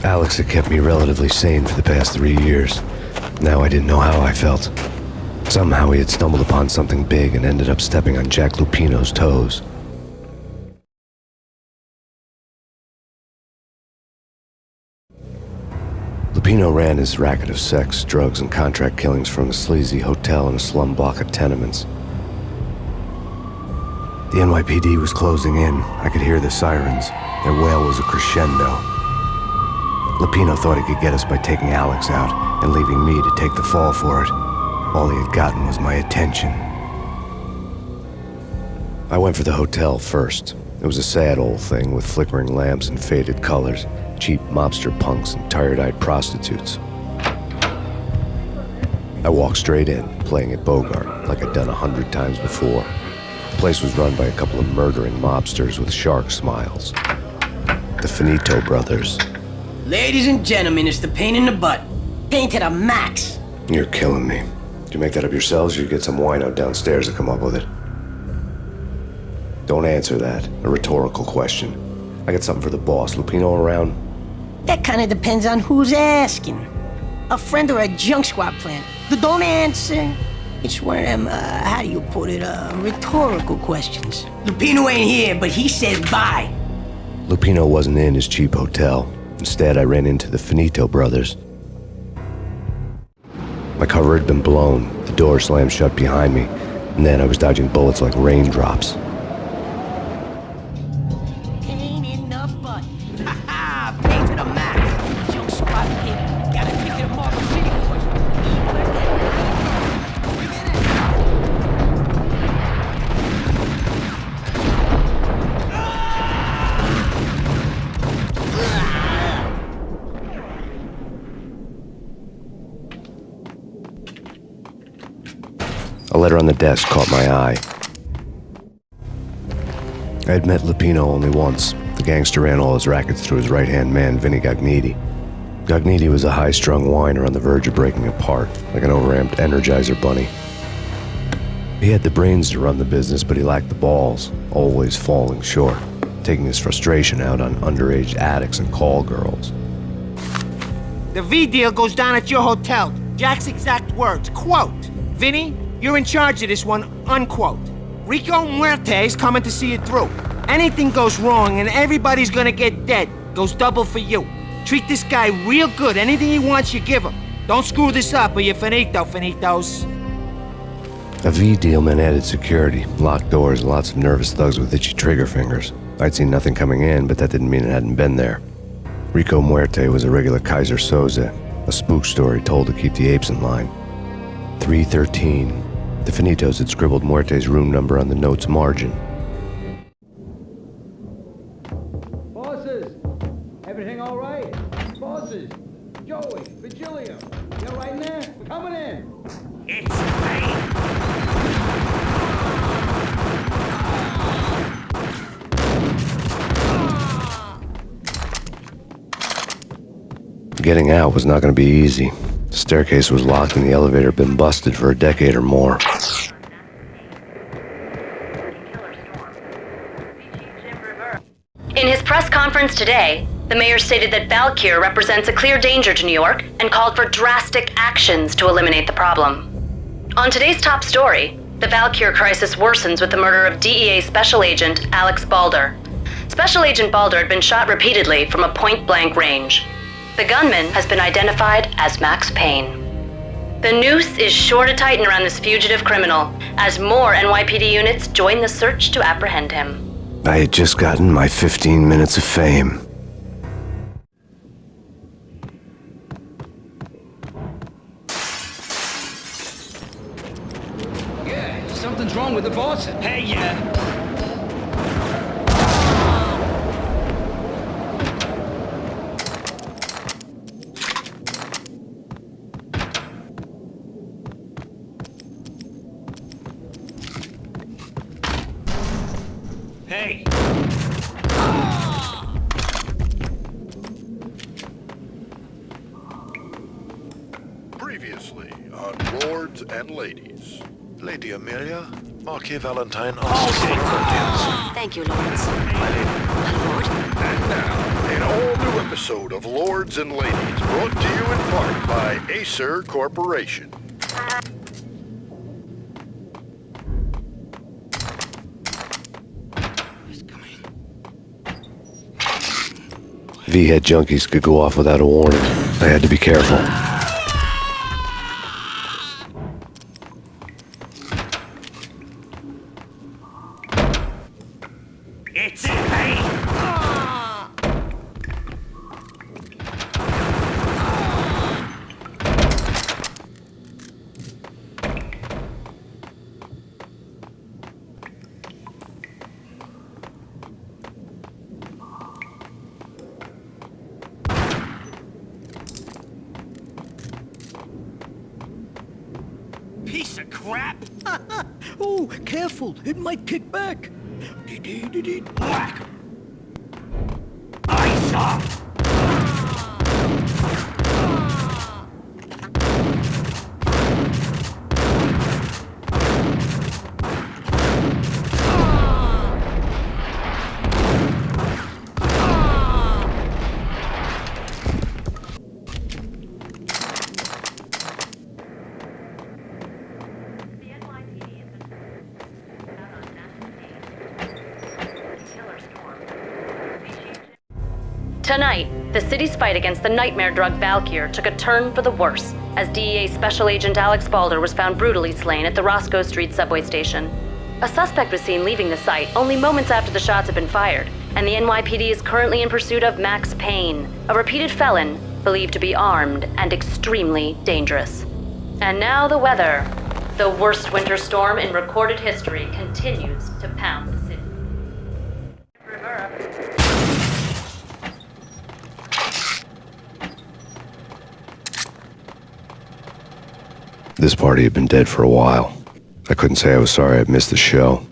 Alex had kept me relatively sane for the past 3 years. Now I didn't know how I felt. Somehow he had stumbled upon something big and ended up stepping on Jack Lupino's toes. Lupino ran his racket of sex, drugs, and contract killings from a sleazy hotel in a slum block of tenements. The NYPD was closing in. I could hear the sirens. Their wail was a crescendo. Lupino thought he could get us by taking Alex out and leaving me to take the fall for it. All he had gotten was my attention. I went for the hotel first. It was a sad old thing with flickering lamps and faded colors, cheap mobster punks and tired-eyed prostitutes. I walked straight in, playing at Bogart, like I'd done 100 times before. The place was run by a couple of murdering mobsters with shark smiles. The Finito brothers. Ladies and gentlemen, it's the pain in the butt. Pain to the max. You're killing me. Did you make that up yourselves, or you get some wino downstairs to come up with it? Don't answer that. A rhetorical question. I got something for the boss. Lupino around? That kind of depends on who's asking. A friend or a junk squad plant. Don't answer. It's one of them, how do you put it, rhetorical questions. Lupino ain't here, but he says bye. Lupino wasn't in his cheap hotel. Instead, I ran into the Finito brothers. My cover had been blown. The door slammed shut behind me, and then I was dodging bullets like raindrops. Pain in the butt. Ha ha! Pain to the max. Junk squad kid. Gotta kick it Marble City boys. A letter on the desk caught my eye. I had met Lupino only once. The gangster ran all his rackets through his right-hand man, Vinny Gagniti. Gagniti was a high-strung whiner on the verge of breaking apart, like an overamped Energizer bunny. He had the brains to run the business, but he lacked the balls, always falling short, taking his frustration out on underage addicts and call girls. The V deal goes down at your hotel. Jack's exact words, quote, "Vinny, you're in charge of this one," unquote. Rico Muerte's coming to see it through. Anything goes wrong and everybody's gonna get dead, goes double for you. Treat this guy real good. Anything he wants, you give him. Don't screw this up or you're finito, finitos. A V deal meant added security, locked doors, and lots of nervous thugs with itchy trigger fingers. I'd seen nothing coming in, but that didn't mean it hadn't been there. Rico Muerte was a regular Kaiser Soze, a spook story told to keep the apes in line. 313. The Finitos had scribbled Muerte's room number on the note's margin. Bosses! Everything all right? Bosses! Joey, Virgilio, you all right in there? We're coming in! It's Payne. Getting out was not going to be easy. The staircase was locked and the elevator had been busted for a decade or more. In his press conference today, the mayor stated that Valkyr represents a clear danger to New York and called for drastic actions to eliminate the problem. On today's top story, the Valkyr crisis worsens with the murder of DEA Special Agent Alex Balder. Special Agent Balder had been shot repeatedly from a point-blank range. The gunman has been identified as Max Payne. The noose is sure to tighten around this fugitive criminal as more NYPD units join the search to apprehend him. I had just gotten my 15 minutes of fame. Yeah, something's wrong with the boss. Hey, yeah. Hey. Previously on Lords and Ladies. Lady Amelia, Marquis Valentine asks for your audience. Thank you, Lawrence. My lady. My lord. And now, an all-new episode of Lords and Ladies, brought to you in part by Acer Corporation. V-head junkies could go off without a warning. I had to be careful. It's Payne! Piece of crap! Oh, careful. It might kick back. Whack! Ice off! Tonight, the city's fight against the nightmare drug Valkyr took a turn for the worse, as DEA Special Agent Alex Balder was found brutally slain at the Roscoe Street subway station. A suspect was seen leaving the site only moments after the shots had been fired, and the NYPD is currently in pursuit of Max Payne, a repeated felon believed to be armed and extremely dangerous. And now the weather. The worst winter storm in recorded history continues to pound the city. This party had been dead for a while. I couldn't say I was sorry I'd missed the show.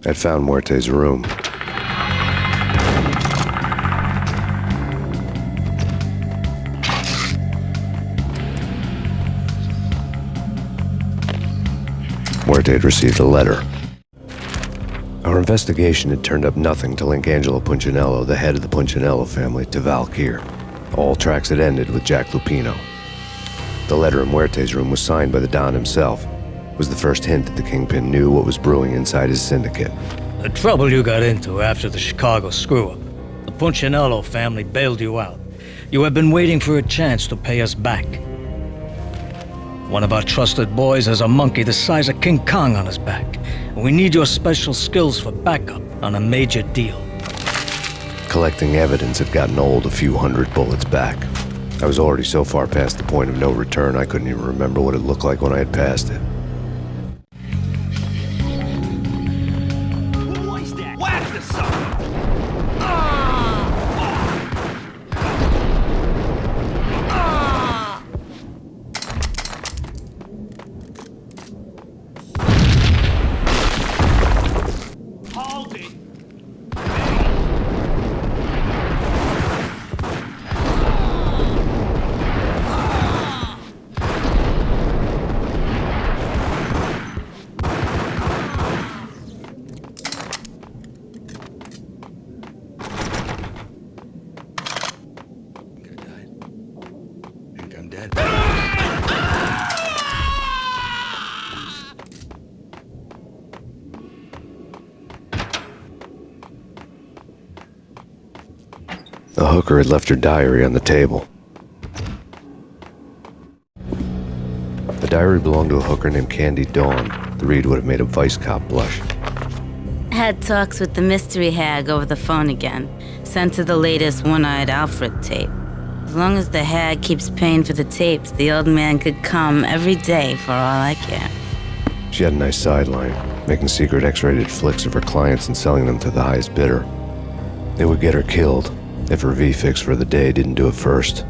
I'd found Muerte's room. Muerte had received a letter. Our investigation had turned up nothing to link Angelo Punchinello, the head of the Punchinello family, to Valkyr. All tracks had ended with Jack Lupino. The letter in Muerte's room was signed by the Don himself. It was the first hint that the Kingpin knew what was brewing inside his syndicate. The trouble you got into after the Chicago screw-up. The Punchinello family bailed you out. You have been waiting for a chance to pay us back. One of our trusted boys has a monkey the size of King Kong on his back. We need your special skills for backup on a major deal. Collecting evidence had gotten old a few hundred bullets back. I was already so far past the point of no return I couldn't even remember what it looked like when I had passed it. Whack the sucker! Hold it! The hooker had left her diary on the table. The diary belonged to a hooker named Candy Dawn. The read would have made a vice cop blush. Had talks with the mystery hag over the phone again. Sent her the latest One-Eyed Alfred tape. As long as the hag keeps paying for the tapes, the old man could come every day for all I care. She had a nice sideline, making secret X-rated flicks of her clients and selling them to the highest bidder. It would get her killed if her V-fix for the day didn't do it first.